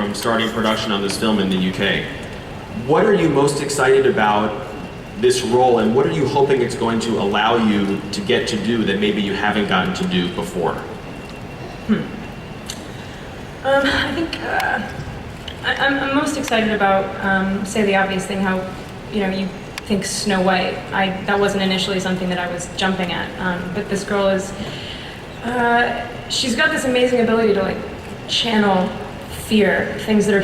from starting production on this film in the UK. What are you most excited about this role, and what are you hoping it's going to allow you to get to do that maybe you haven't gotten to do before? I think I'm most excited about, say the obvious thing, how, you think Snow White. That wasn't initially something that I was jumping at, but this girl is, she's got this amazing ability to like channel fear, things that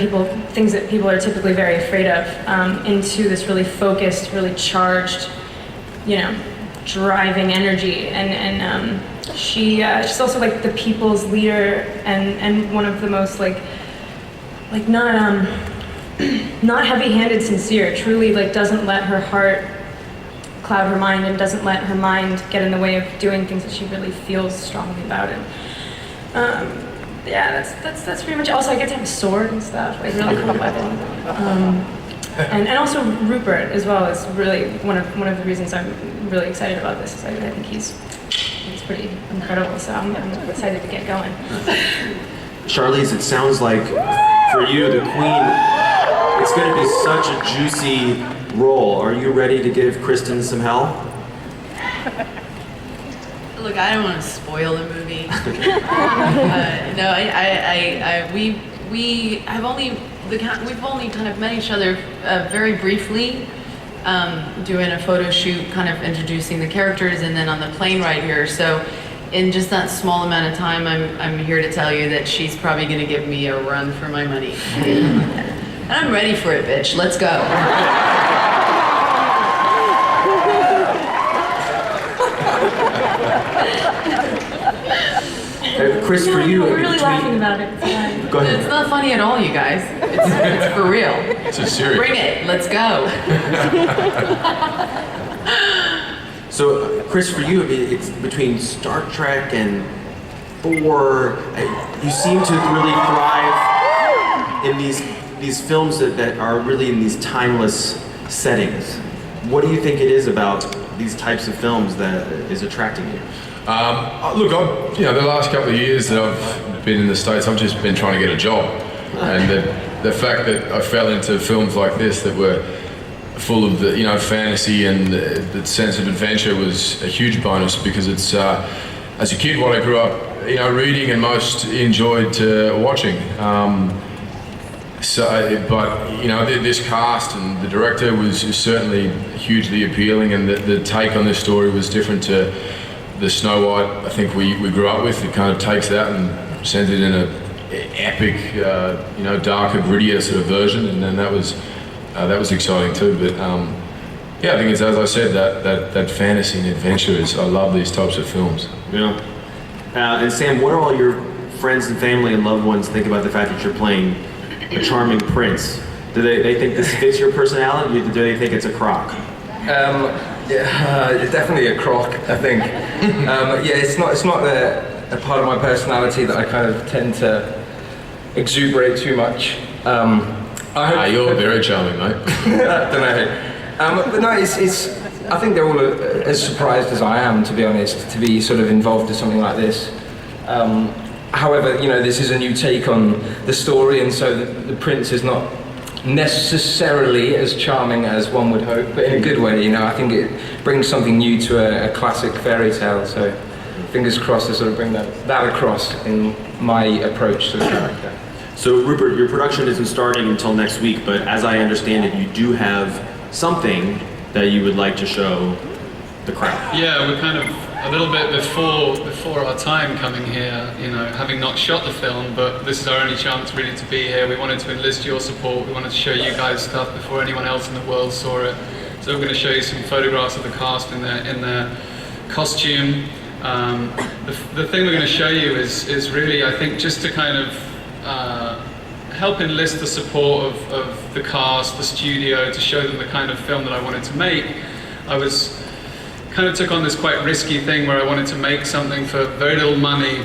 people are typically very afraid of, into this really focused, really charged, driving energy, and she's also like the people's leader, and one of the most like not heavy-handed, sincere. Truly, like doesn't let her heart cloud her mind, and doesn't let her mind get in the way of doing things that she really feels strongly about. And yeah, that's pretty much it. Also, I get to have a sword and stuff, like really cool weapon. And also Rupert as well is really one of the reasons I'm really excited about this. Is I think he's pretty incredible. So I'm excited to get going. Charlize, it sounds like for you, the Queen, it's going to be such a juicy role. Are you ready to give Kristen some hell? Look, I don't want to spoil the movie. No, we've only kind of met each other very briefly, doing a photo shoot, kind of introducing the characters, and then on the plane ride here. So, in just that small amount of time, I'm here to tell you that she's probably going to give me a run for my money, and I'm ready for it, bitch. Let's go. Chris, for you, we're really laughing about it. Go ahead. It's not funny at all, you guys. It's for real. It's a serious. Bring it. Let's go. So, Chris, for you, it's between Star Trek and Thor. You seem to really thrive in these films that are really in these timeless settings. What do you think it is about these types of films that is attracting you? Look, the last couple of years that I've been in the States, I've just been trying to get a job, and the fact that I fell into films like this that were full of the fantasy and the sense of adventure was a huge bonus, because it's as a kid what I grew up reading and most enjoyed watching. This cast and the director was certainly hugely appealing, and the take on this story was different to the Snow White I think we grew up with. It kind of takes that and sends it in a epic, darker, grittier sort of version, and then that was exciting too. But I think it's, as I said, that fantasy and adventure I love these types of films. Yeah. And Sam, what do all your friends and family and loved ones think about the fact that you're playing a charming prince? Do they think this fits your personality, or do they think it's a crock? It's definitely a crock, I think. It's not a part of my personality that I kind of tend to exuberate too much. You're very charming, mate. I don't know. But no, it's. I think they're all as surprised as I am, to be honest, to be sort of involved in something like this. However, this is a new take on the story, and so the prince is not necessarily as charming as one would hope, but in a good way. I think it brings something new to a classic fairy tale. So, fingers crossed to sort of bring that across in my approach to the character. So, Rupert, your production isn't starting until next week, but as I understand it, you do have something that you would like to show the crowd. Yeah, we're kind of a little bit before our time coming here, having not shot the film, but this is our only chance really to be here. We wanted to enlist your support. We wanted to show you guys stuff before anyone else in the world saw it. So we're going to show you some photographs of the cast in their costume. The thing we're going to show you is really, I think, just to kind of help enlist the support of the cast, the studio, to show them the kind of film that I wanted to make. I kind of took on this quite risky thing where I wanted to make something for very little money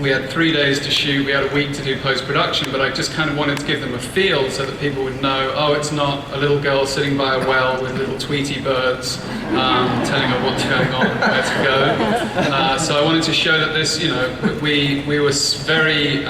we had 3 days to shoot, we had a week to do post-production, but I just kind of wanted to give them a feel so that people would know, oh, it's not a little girl sitting by a well with little Tweety birds telling her what's going on, where to go. So I wanted to show that this, you know, we were very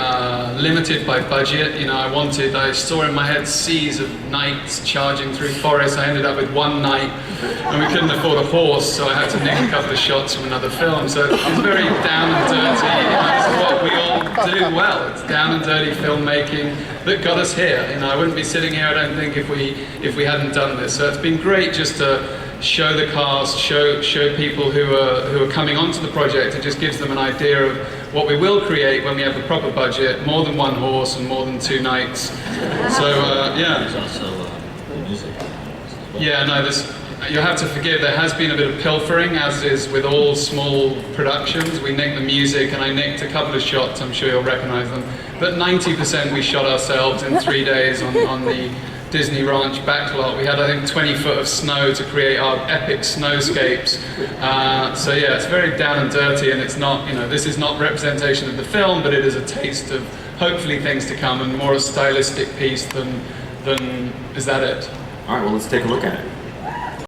limited by budget. You know, I saw in my head seas of knights charging through forests. I ended up with one knight, and we couldn't afford a horse, so I had to nick a couple of shots from another film. So it's very down and dirty. You know, it's what we all do well. It's down and dirty filmmaking that got us here. You know, I wouldn't be sitting here, I don't think, if we hadn't done this. So it's been great just to show the cast, show people who are coming onto the project. It just gives them an idea of what we will create when we have a proper budget, more than one horse and more than two knights. So yeah. There's also music. Yeah, no, you'll have to forgive, there has been a bit of pilfering, as is with all small productions. We nicked the music, and I nicked a couple of shots, I'm sure you'll recognize them. But 90% we shot ourselves in 3 days on the Disney Ranch backlot. We had, I think, 20 foot of snow to create our epic snowscapes. So yeah, it's very down and dirty, and it's not, you know, this is not representation of the film, but it is a taste of hopefully things to come, and more a stylistic piece than is that it? All right, well, let's take a look at it.